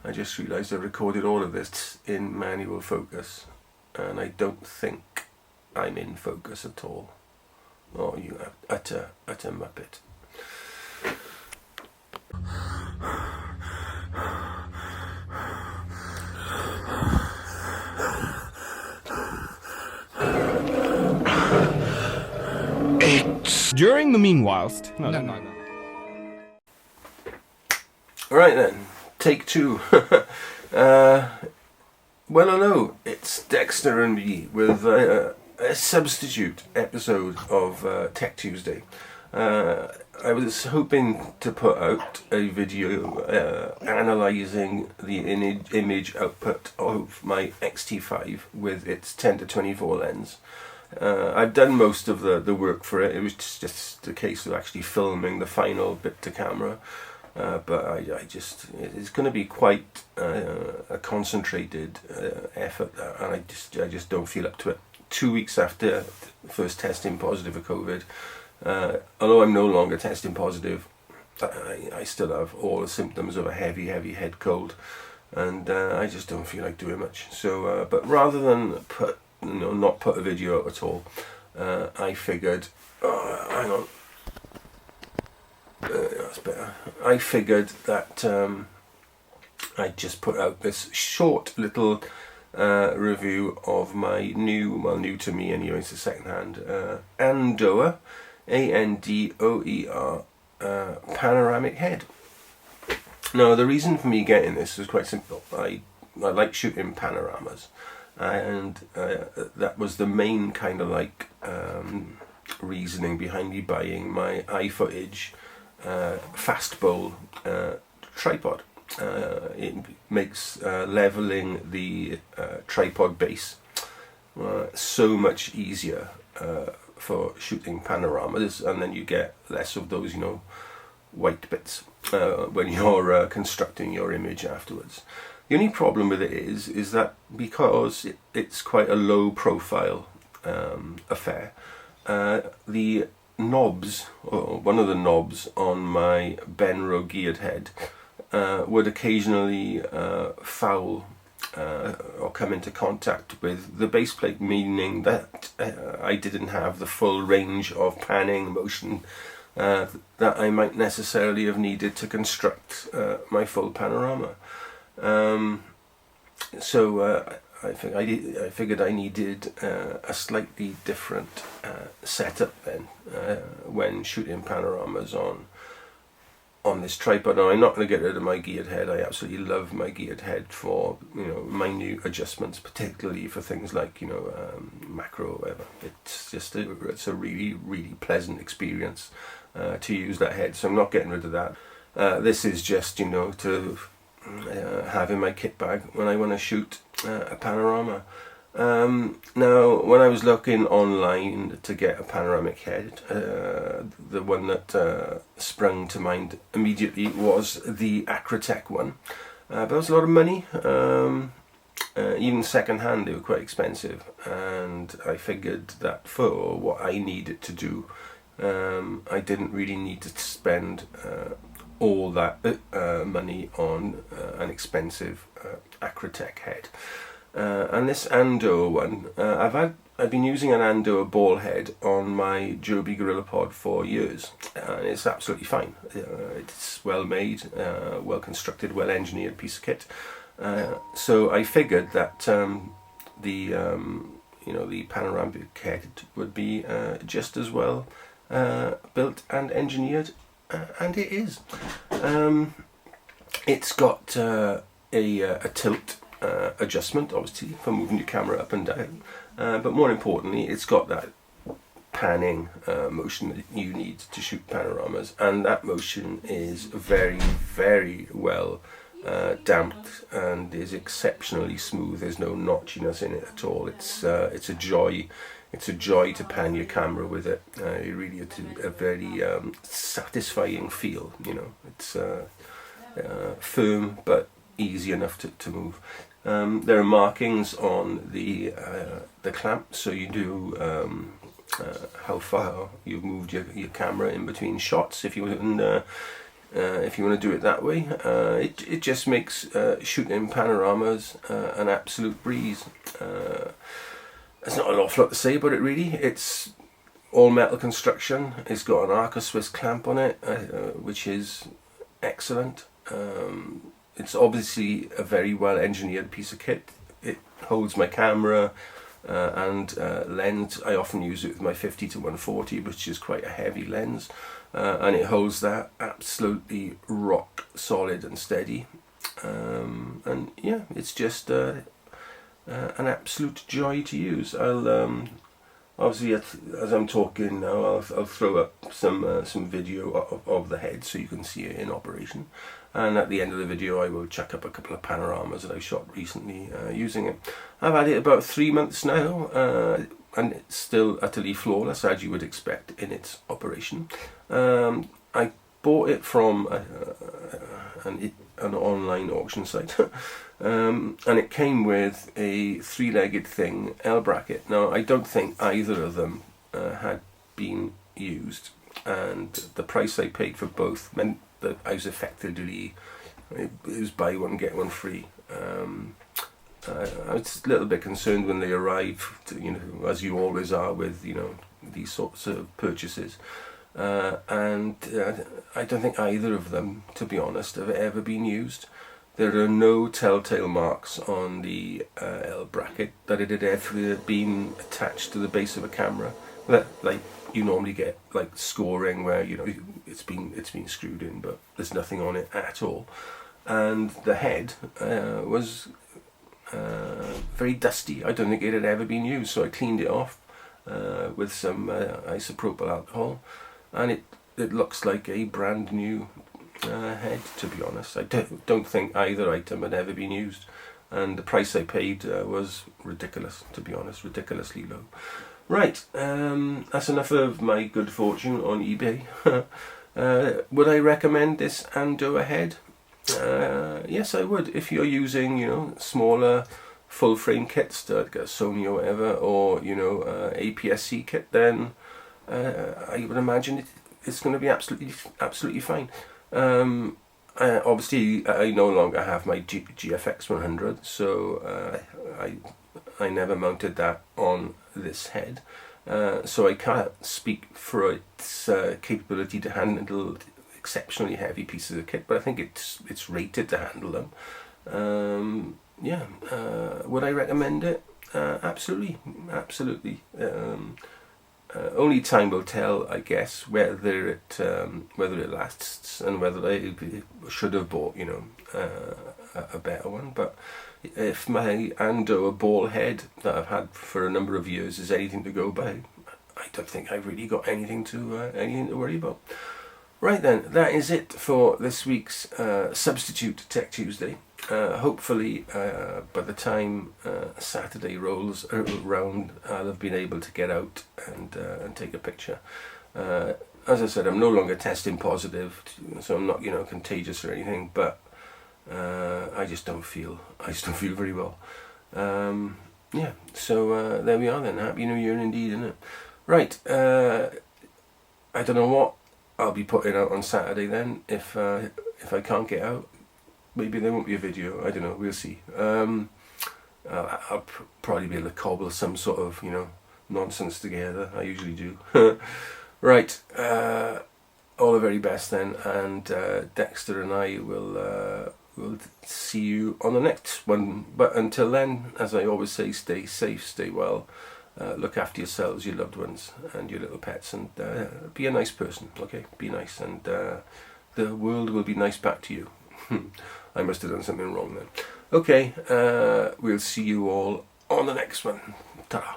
I just realised I recorded all of this in manual focus, and I don't think I'm in focus at all. Oh, you utter muppet. During the meanwhilest... No. Right then, take two. Well, I know, it's Dexter and me with a substitute episode of Tech Tuesday. I was hoping to put out a video analysing the image output of my X-T5 with its 10-24 lens. I've done most of the work for it. It was just a case of actually filming the final bit to camera. But it's going to be quite a concentrated effort, and I just don't feel up to it. 2 weeks after first testing positive for COVID, although I'm no longer testing positive, I still have all the symptoms of a heavy head cold, and I just don't feel like doing much. So, but rather than not put a video out at all, I figured, hang on. That's better. I figured that I'd just put out this short little review of my new to me anyway, it's a second hand, Andoer, Andoer, panoramic head. Now the reason for me getting this is quite simple. I like shooting panoramas, and that was the main kind of like reasoning behind me buying my iFootage fastbowl tripod. It makes leveling the tripod base so much easier for shooting panoramas, and then you get less of those white bits when you're constructing your image afterwards. The only problem with it is that because it's quite a low profile affair, the knobs, or one of the knobs on my Benro geared head would occasionally foul or come into contact with the base plate, meaning that I didn't have the full range of panning motion that I might necessarily have needed to construct my full panorama. So I figured I needed a slightly different setup then when shooting panoramas on this tripod. Now I'm not going to get rid of my geared head. I absolutely love my geared head for minute adjustments, particularly for things like macro or whatever. It's a really pleasant experience to use that head. So I'm not getting rid of that. This is just to have in my kit bag when I want to shoot a panorama. Now, when I was looking online to get a panoramic head, the one that sprung to mind immediately was the Acratech one. But it was a lot of money. Even second hand, they were quite expensive, and I figured that for what I needed to do, I didn't really need to spend all that money on an expensive Acratech head. And this Andoer one, I've been using an Andoer ball head on my Joby GorillaPod for years, and it's absolutely fine. It's well made, well constructed, well engineered piece of kit. So I figured that the panoramic head would be just as well built and engineered, and it is. It's got a tilt adjustment, obviously, for moving your camera up and down, but more importantly, it's got that panning motion that you need to shoot panoramas, and that motion is very well damped and is exceptionally smooth. There's no notchiness in it at all. It's a joy. It's a joy to pan your camera with it. It really is a very satisfying feel. It's firm but easy enough to move. There are markings on the clamp, so you do how far you've moved your camera in between shots. If you if you want to do it that way. It just makes shooting panoramas an absolute breeze. There's not an awful lot to say about it really. It's all metal construction. It's got an Arca Swiss clamp on it, which is excellent. It's obviously a very well engineered piece of kit. It holds my camera and lens. I often use it with my 50 to 140, which is quite a heavy lens, and it holds that absolutely rock solid and steady. And yeah, it's just an absolute joy to use. I'll obviously, as I'm talking now, I'll throw up some video of the head so you can see it in operation. And at the end of the video, I will chuck up a couple of panoramas that I shot recently using it. I've had it about 3 months now, and it's still utterly flawless, as you would expect in its operation. I bought it from an online auction site, and it came with a 3-legged thing, L bracket. Now, I don't think either of them had been used, and the price I paid for both meant that I was effectively, it was buy one get one free. I was a little bit concerned when they arrived, as you always are with these sorts of purchases, and I don't think either of them, to be honest, have ever been used. There are no telltale marks on the L bracket that it had ever been attached to the base of a camera, that like you normally get, like scoring where it's been screwed in, but there's nothing on it at all. And the head was very dusty. I don't think it had ever been used, so I cleaned it off with some isopropyl alcohol, and it looks like a brand new head, to be honest. I don't think either item had ever been used, and the price I paid was ridiculous, to be honest, ridiculously low. Right, that's enough of my good fortune on eBay. Would I recommend this Andoer head? Yes, I would. If you're using, smaller full frame kits, like a Sony or whatever, or APS-C kit, then I would imagine it's going to be absolutely fine. Obviously, I no longer have my GFX 100, so I never mounted that on this head, so I can't speak for its capability to handle exceptionally heavy pieces of kit, but I think it's rated to handle them. Would I recommend it? Absolutely. Only time will tell, I guess, whether it lasts and whether I should have bought a better one. But if my Andoer ball head that I've had for a number of years is anything to go by, I don't think I've really got anything to worry about. Right then, that is it for this week's Substitute Tech Tuesday. Hopefully, by the time Saturday rolls around, I'll have been able to get out and take a picture. As I said, I'm no longer testing positive, so I'm not contagious or anything. But I just don't feel very well. So there we are then. Happy New Year indeed, isn't it? Right. I don't know what I'll be putting out on Saturday then. If I can't get out, maybe there won't be a video. I don't know. We'll see. I'll probably be able to cobble some sort of nonsense together. I usually do. Right. All the very best then, and Dexter and I will see you on the next one. But until then, as I always say, stay safe, stay well. Look after yourselves, your loved ones, and your little pets, and be a nice person. Okay, be nice, and the world will be nice back to you. I must have done something wrong then. Okay, we'll see you all on the next one. Ta-ra.